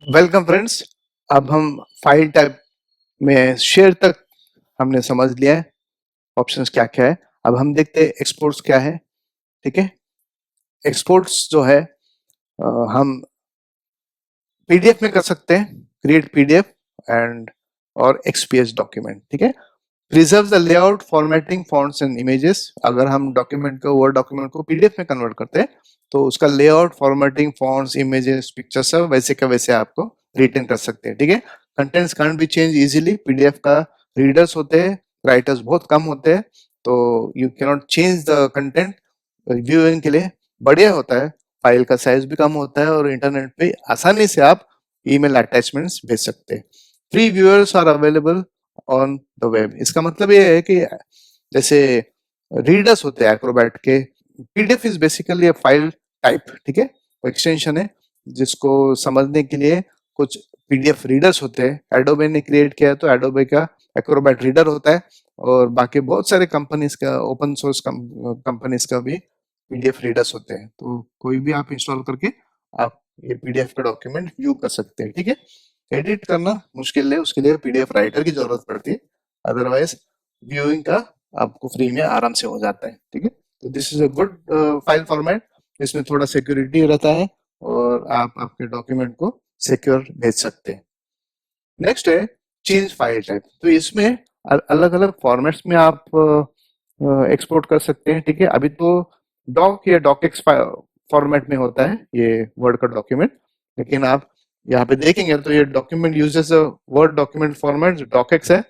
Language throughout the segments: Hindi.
Welcome friends. अब हम फाइल टाइप में शेयर तक हमने समझ लिया है। ऑप्शंस क्या क्या है, अब हम देखते हैं एक्सपोर्ट्स क्या है। ठीक है, एक्सपोर्ट्स जो है हम पीडीएफ में कर सकते हैं, क्रिएट पीडीएफ एंड और एक्सपीएस डॉक्यूमेंट। ठीक है, preserve the layout formatting fonts and images. अगर हम डॉक्यूमेंट को, वर्ड डॉक्यूमेंट को पीडीएफ में कन्वर्ट करते हैं तो उसका layout, formatting, fonts, images, picture सब वैसे का वैसे आपको रिटेन कर सकते हैं। ठीक है, contents can't be change easily. PDF का रीडर्स होते हैं, राइटर्स बहुत कम होते हैं, तो you can not change the content. Viewing के लिए बढ़िया होता है, फाइल का साइज भी कम होता है और इंटरनेट पे आसानी से आप ईमेल अटैचमेंट्स भेज सकते हैं। Free viewers are available on the web. इसका मतलब ये है कि जैसे रीडर्स होते हैं एक्रोबैट के, PDF is basically a file type. ठीक है, एक्सटेंशन है जिसको समझने के लिए कुछ पीडीएफ रीडर्स होते हैं। एडोबे ने क्रिएट किया है तो एडोबे का एक्रोबैट रीडर होता है, और बाकी बहुत सारे कंपनीज का, ओपन सोर्स कंपनीज का भी पीडीएफ रीडर्स होते हैं। तो कोई भी आप इंस्टॉल करके आप ये पीडीएफ का डॉक्यूमेंट व्यू कर सकते हैं। ठीक है, एडिट करना मुश्किल है, उसके लिए पीडीएफ राइटर की जरूरत पड़ती है, अदरवाइज व्यूइंग का आपको फ्री में आराम से हो जाता है। ठीक है, तो this is a good file format. इसमें थोड़ा सिक्योरिटी रहता है और आप आपके डॉक्यूमेंट को सिक्योर भेज सकते हैं। नेक्स्ट है चेंज फाइल टाइप। तो इसमें अलग अलग फॉर्मेट्स में आप एक्सपोर्ट कर सकते हैं। ठीक है, अभी तो डॉक या डॉकएक्स फॉर्मेट में होता है ये वर्ड का डॉक्यूमेंट, लेकिन आप यहाँ पे देखेंगे तो ये document uses word document format जो डॉकएक्स है।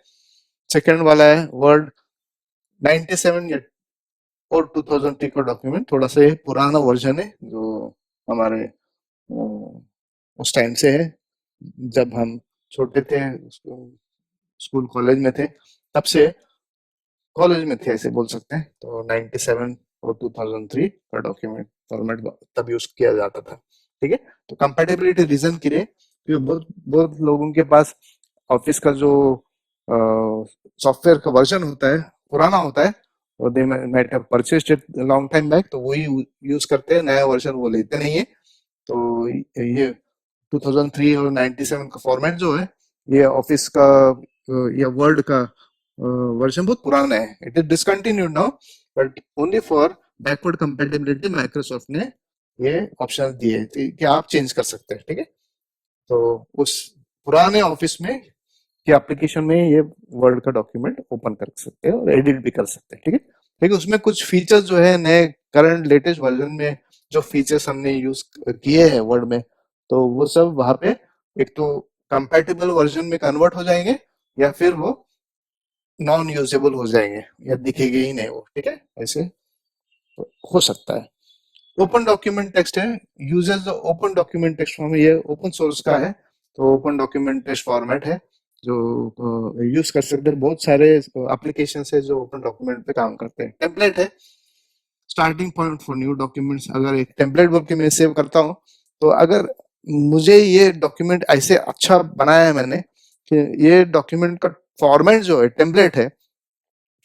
सेकंड वाला है वर्ड 97 या और 2003 का डॉक्यूमेंट, थोड़ा सा ये पुराना वर्जन है जो हमारे उस टाइम से है जब हम छोटे थे, स्कूल कॉलेज में थे, तब से कॉलेज में थे ऐसे बोल सकते हैं। तो 97 और 2003 का डॉक्यूमेंट फॉर्मेट तब यूज किया जाता था। ठीक है, तो कंपैटिबिलिटी रीजन के लिए, क्योंकि बहुत बहुत लोगों के पास ऑफिस का जो सॉफ्टवेयर का वर्जन होता है पुराना होता है, और they might have purchased it long time back, तो वही यूज करते हैं, नया वर्जन वो लेते नहीं है। तो ये 2003 और 97 का फॉर्मेट जो है, ये ऑफिस का या वर्ड का वर्जन बहुत पुराना है। It is discontinued now, but only for backward compatibility Microsoft ने ये ऑप्शन दिए हैं कि आप चेंज कर सकते हैं। ठीक है, तो उस पुराने ऑफिस में की एप्लीकेशन में ये वर्ड का डॉक्यूमेंट ओपन कर सकते हैं और एडिट भी कर सकते हैं। ठीक है, लेकिन उसमें कुछ फीचर्स जो है नए करंट लेटेस्ट वर्जन में जो फीचर्स हमने यूज किए हैं वर्ड में, तो वो सब वहां पे एक तो कंपैटिबल वर्जन में कन्वर्ट हो जाएंगे, या फिर वो नॉन यूजेबल हो जाएंगे या दिखेंगे ही नहीं वो। ठीक है, ऐसे हो सकता है। ओपन डॉक्यूमेंट टेक्स्ट है, uses open document text form, ये ओपन सोर्स का है, तो ओपन डॉक्यूमेंट टेक्स्ट फॉर्मेट है जो यूज कर सकते हैं। बहुत सारे एप्लीकेशन है जो ओपन डॉक्यूमेंट पे काम करते हैं। टेम्पलेट है, starting point for new documents. अगर एक टेम्पलेट वर्क में सेव करता हूँ, तो अगर मुझे ये डॉक्यूमेंट ऐसे अच्छा बनाया है मैंने कि ये डॉक्यूमेंट का फॉर्मेट जो है टेम्पलेट है,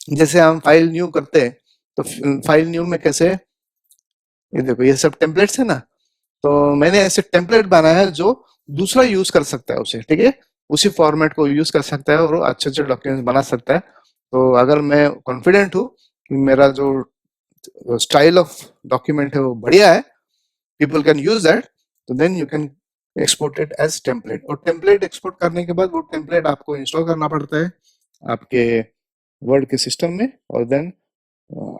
जैसे हम फाइल न्यू करते हैं तो फाइल न्यू में कैसे, ये देखो ये सब टेम्पलेट्स है ना, तो मैंने ऐसे टेम्पलेट बनाया है जो दूसरा यूज कर सकता है उसे। ठीक है, उसी फॉर्मेट को यूज कर सकता है और वो अच्छे अच्छे डॉक्यूमेंट बना सकता है। तो अगर मैं कॉन्फिडेंट हूँ कि मेरा जो स्टाइल ऑफ डॉक्यूमेंट है वो बढ़िया है, पीपल कैन यूज दैट, तो then you can export it as template. और टेम्पलेट एक्सपोर्ट करने के बाद वो टेम्पलेट आपको इंस्टॉल करना पड़ता है आपके वर्ड के सिस्टम में, और then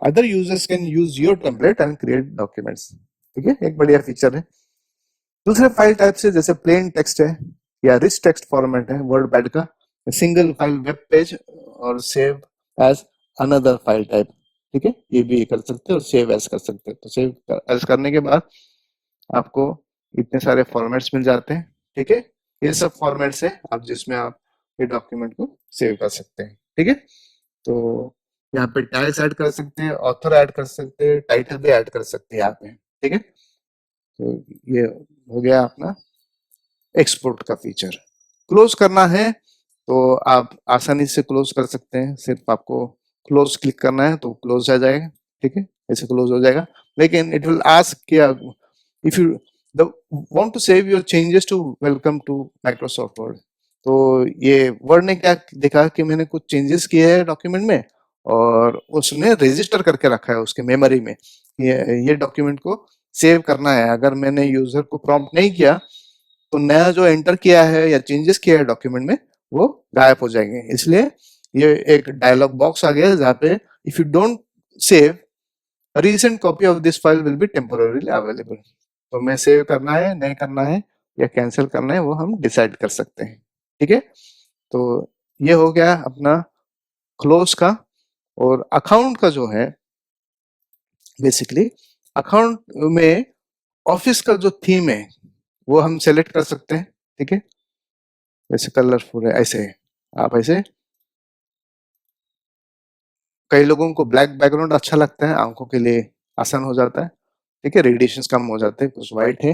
other users can use your template and create documents. ठीक है, एक बढ़िया फीचर है। दूसरे फाइल टाइप से जैसे प्लेन टेक्स्ट है या रिच टेक्स्ट फॉर्मेट है वर्ड पैड का, सिंगल फाइल वेब पेज और save as another file type. ठीक है, ये भी कर सकते हैं और सेव एज कर सकते हैं। तो सेव एज करने के बाद आपको इतने सारे फॉर्मेट्स मिल जाते हैं। ठीक है, ये सब फॉर्मेट्स है आप जिसमें आप ये डॉक्यूमेंट को सेव कर सकते हैं। ठीक है, तो यहाँ पे टैग्स ऐड कर सकते हैं, ऑथर ऐड कर सकते हैं, टाइटल भी ऐड कर सकते हैं यहाँ पे। ठीक है, तो ये हो गया अपना एक्सपोर्ट का फीचर। क्लोज करना है तो आप आसानी से क्लोज कर सकते हैं, सिर्फ आपको क्लोज क्लिक करना है तो क्लोज आ जाएगा। ठीक है, ऐसे क्लोज हो जाएगा। लेकिन इट विल आस्क कि if you the want to save your changes to welcome to Microsoft Word। तो ये वर्ड ने क्या देखा कि मैंने कुछ चेंजेस किए हैं डॉक्यूमेंट में और उसने रजिस्टर करके रखा है उसके मेमोरी में। ये डॉक्यूमेंट को सेव करना है। अगर मैंने यूजर को प्रॉम्प्ट नहीं किया तो नया जो एंटर किया है या चेंजेस किया है डॉक्यूमेंट में वो गायब हो जाएंगे। इसलिए ये एक डायलॉग बॉक्स आ गया है जहाँ पे if you don't save a recent copy of this file will be temporarily available। तो हमें सेव करना है नहीं करना है या कैंसिल करना है वो हम डिसाइड कर सकते हैं। ठीक है, तो ये हो गया अपना क्लोज का। और अकाउंट का जो है बेसिकली अकाउंट में ऑफिस का जो थीम है वो हम सेलेक्ट कर सकते हैं। ठीक है, वैसे कलरफुल है ऐसे आप ऐसे कई लोगों को ब्लैक बैकग्राउंड अच्छा लगता है, आंखों के लिए आसान हो जाता है। ठीक है, रेडिएशन कम हो जाते हैं। कुछ व्हाइट है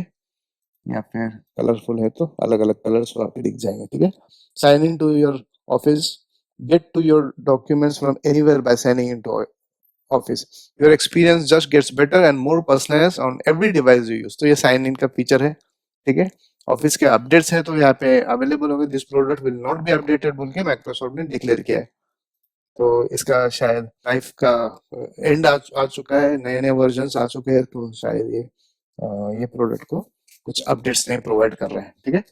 या फिर कलरफुल है तो अलग अलग कलर्स वहाँ पे दिख जाएंगे। ठीक है, sign in to your Office, get to your documents from anywhere by signing in to Office, your experience just gets better and more personalised on every device you use. तो ये साइन इन का फीचर है। ठीक है, ऑफिस के अपडेट्स है तो यहाँ पे अवेलेबल होंगे। This product will not be updated बोल के माइक्रोसॉफ्ट ने डिक्लेयर किया है। तो इसका शायद लाइफ का एंड आ चुका है, नए नए वर्जन आ चुके हैं तो शायद ये प्रोडक्ट को कुछ अपडेट्स नहीं प्रोवाइड कर रहे हैं। ठीक है,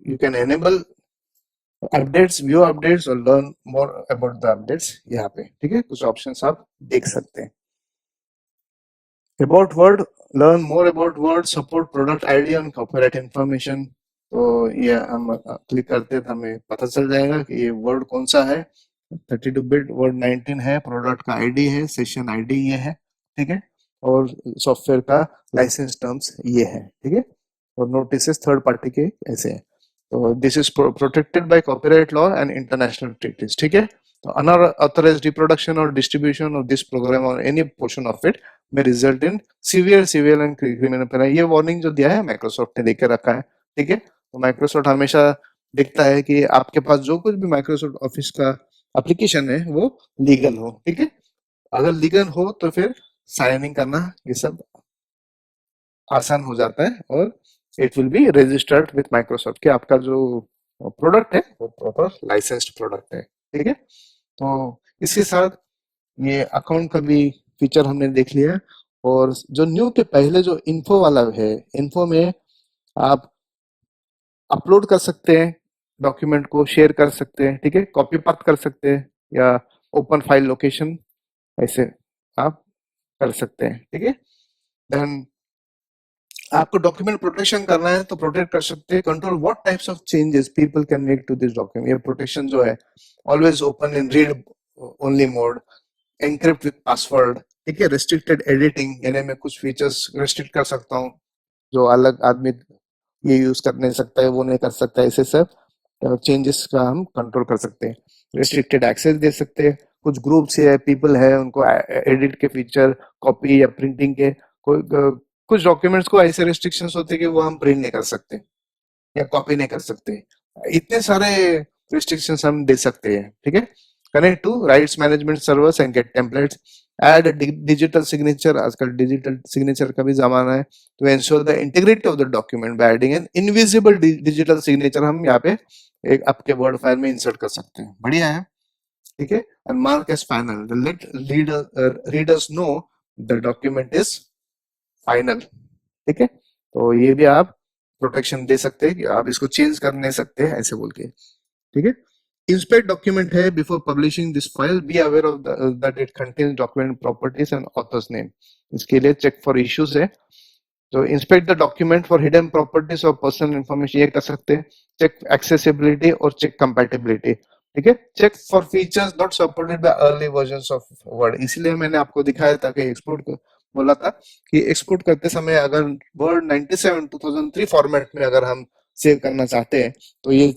you can enable updates, view updates और learn more about the updates यहाँ पे। ठीक है, कुछ ऑप्शंस आप देख सकते हैं। About word, learn more about word, support product ID and copyright information. तो ये हम क्लिक करते हैं तो हमें पता चल जाएगा कि ये वर्ड कौन सा है। 32 बिट वर्ड 19 है, प्रोडक्ट का आईडी है, सेशन आईडी ये है। ठीक है, और सॉफ्टवेयर का लाइसेंस टर्म्स ये है। ठीक है, और नोटिस थर्ड पार्टी के ऐसे हैं। तो this is protected by copyright law and international treaties. ठीक है, तो अनऑथराइज्ड रिप्रोडक्शन और डिस्ट्रीब्यूशन ऑफ दिस प्रोग्राम और एनी पोर्शन ऑफ इट में result in severe civil and criminal penalty. ये वार्निंग जो दिया है माइक्रोसॉफ्ट ने देकर रखा है। ठीक है, तो माइक्रोसॉफ्ट हमेशा देखता है कि आपके पास जो कुछ भी माइक्रोसॉफ्ट ऑफिस का एप्लीकेशन है वो लीगल हो। ठीक है, अगर लीगल हो तो फिर साइनिंग करना ये सब आसान हो जाता है और it will be registered with Microsoft कि आपका जो प्रोडक्ट है वो प्रॉपर लाइसेंस्ड प्रोडक्ट है। ठीक है, तो इसके साथ ये अकाउंट का भी फीचर हमने देख लिया। और जो न्यू के पहले जो इन्फो वाला है, इन्फो में आप अपलोड कर सकते हैं, डॉक्यूमेंट को शेयर कर सकते हैं। ठीक है, कॉपी पेस्ट कर सकते हैं या ओपन फाइल लोकेशन ऐसे आप कर सकते हैं। ठीक है, देन आपको डॉक्यूमेंट प्रोटेक्शन करना है तो प्रोटेक्ट कर सकते हैं। Control what types of changes people can make to this document. ये प्रोटेक्शन जो है always open in read only mode, encrypt with password. ठीक है, रेस्ट्रिक्टेड एडिटिंग यानी मैं कुछ फीचर्स रेस्ट्रिक्ट कर सकता हूँ जो अलग आदमी ये यूज कर नहीं सकता है वो नहीं कर सकता है। ऐसे सब चेंजेस का हम कंट्रोल कर सकते हैं। रेस्ट्रिक्टेड एक्सेस दे सकते हैं। कुछ ग्रुप्स है, पीपल है, उनको एडिट के फीचर, कॉपी या प्रिंटिंग के कोई कुछ डॉक्यूमेंट्स को ऐसे रेस्ट्रिक्शंस होते हैं कि वो हम प्रिंट नहीं कर सकते या कॉपी नहीं कर सकते। इतने सारे रिस्ट्रिक्शंस हम दे सकते हैं। ठीक है, connect to rights management servers and get templates, add digital signature. आजकल डिजिटल सिग्नेचर का भी जमाना है। तो ensure the integrity of the document by adding an invisible digital signature हम यहाँ पे एक आपके वर्ड फाइल में इंसर्ट कर सकते हैं। बढ़िया है। ठीक है, and mark as final, let readers know the document is final. ठीक है, तो ये भी आप प्रोटेक्शन दे सकते हैं कि आप इसको चेंज कर नहीं सकते हैं ऐसे बोल के। ठीक है, इंस्पेक्ट डॉक्यूमेंट है before publishing this file, be aware of that it contains document properties and author's name. इसके लिए चेक फॉर इश्यूज है। तो inspect the document for hidden properties और पर्सनल इन्फॉर्मेशन ये कर सकते हैं। चेक एक्सेसिबिलिटी और चेक कंपैटिबिलिटी। ठीक है, check for features not supported by early versions of Word. इसलिए मैंने आपको दिखाया था कि एक्सपोर्ट को बोला था कि एक्सपोर्ट करते समय अगर वर्ड 97 2003 फॉर्मेट में अगर हम सेव करना चाहते हैं तो ये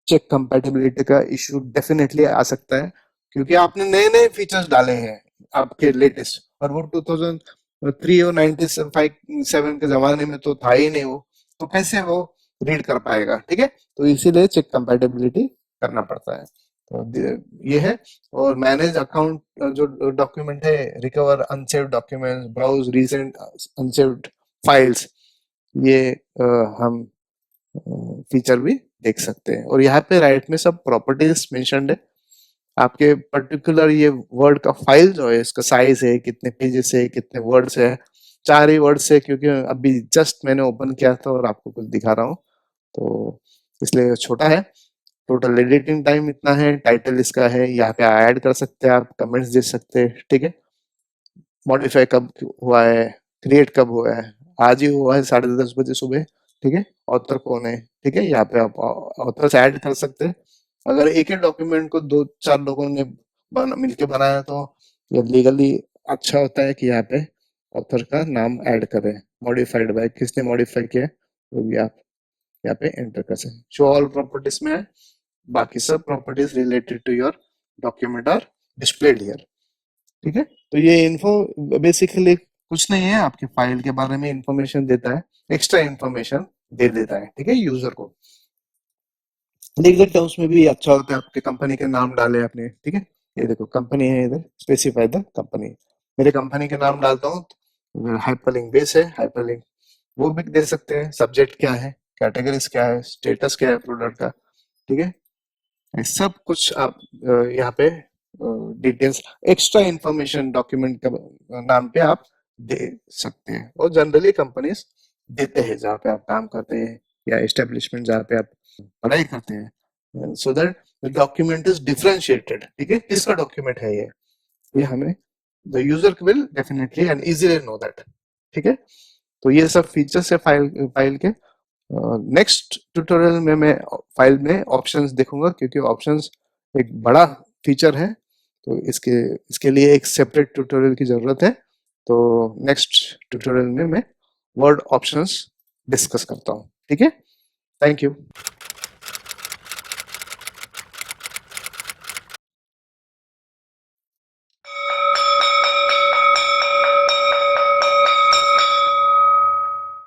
चेक कंपैटिबिलिटी का इशू डेफिनेटली आ सकता है क्योंकि आपने नए नए फीचर्स डाले हैं आपके लेटेस्ट, और वो 2003 और 97 के जमाने में तो था ही नहीं वो, तो कैसे वो रीड कर पाएगा। ठीक है, तो इसीलिए चेक कंपैटिबिलिटी करना पड़ता है। तो ये है। और मैनेज अकाउंट जो डॉक्यूमेंट है, recover unsaved documents, browse recent unsaved files, ये हम फीचर भी देख सकते हैं। और यहाँ पे राइट में सब प्रॉपर्टीज मेंशन्ड है। आपके पर्टिकुलर ये वर्ड का फाइल जो है, इसका साइज है, कितने पेजेस है, कितने वर्ड्स है। 4 ही वर्ड्स है क्योंकि अभी जस्ट मैंने ओपन किया था और आपको कुछ दिखा रहा हूँ, तो इसलिए छोटा है। टोटल एडिटिंग टाइम इतना है, टाइटल इसका है, यहाँ पे ऐड कर सकते हैं आप, कमेंट्स दे सकते हैं, ठीक है। मॉडिफाई कब हुआ है, क्रिएट कब हुआ है, आज ही हुआ है 10:30 बजे सुबह, ठीक है। ऑथर कौन है, ठीक है, यहाँ पे आप ऑथर से ऐड कर सकते हैं। अगर एक ही डॉक्यूमेंट को 2-4 लोगों ने मिलके बनाया तो ये लीगली अच्छा होता है कि यहाँ पे ऑथर का नाम ऐड करें। मॉडिफाइड बाय, किसने मॉडिफाई किया है वो भी आप यहाँ पे एंटर कर सकते हैं। शो ऑल प्रॉपर्टीज में है, बाकी सब properties related to your document are displayed here, ठीक है। तो ये इन्फो बेसिकली कुछ नहीं है, आपके फाइल के बारे में इंफॉर्मेशन देता है, एक्स्ट्रा इंफॉर्मेशन दे देता है, ठीक है, यूजर को। लिख देते हैं उसमें भी अच्छा होता है, आपके कंपनी के नाम डाले आपने, ठीक है। ये देखो कंपनी है, इधर स्पेसिफाई द कंपनी, मेरे कंपनी के नाम डालता हूँ, हाइपरलिंक बेस है, हाइपरलिंक वो भी दे सकते हैं, सब्जेक्ट क्या है, कैटेगरीज क्या है, स्टेटस क्या है प्रोडक्ट का, ठीक है। ये सब कुछ आप यहाँ पे डिटेल्स, एक्स्ट्रा इंफॉर्मेशन डॉक्यूमेंट का नाम पे आप दे सकते हैं। और जनरली कंपनीज देते हैं जहाँ पे आप काम करते हैं या एस्टेब्लिशमेंट जहाँ पे आप पढ़ाई करते हैं, so that the document is differentiated, ठीक है, किसका डॉक्यूमेंट है ये हमें the user will definitely and easily know that, ठीक है। तो ये सब फीचर्स है फाइल फाइल के। नेक्स्ट ट्यूटोरियल में मैं फाइल में ऑप्शंस देखूंगा, क्योंकि ऑप्शंस एक बड़ा फीचर है, तो इसके इसके लिए एक सेपरेट ट्यूटोरियल की जरूरत है। तो नेक्स्ट ट्यूटोरियल में मैं वर्ड ऑप्शंस डिस्कस करता हूँ, ठीक है। Thank you.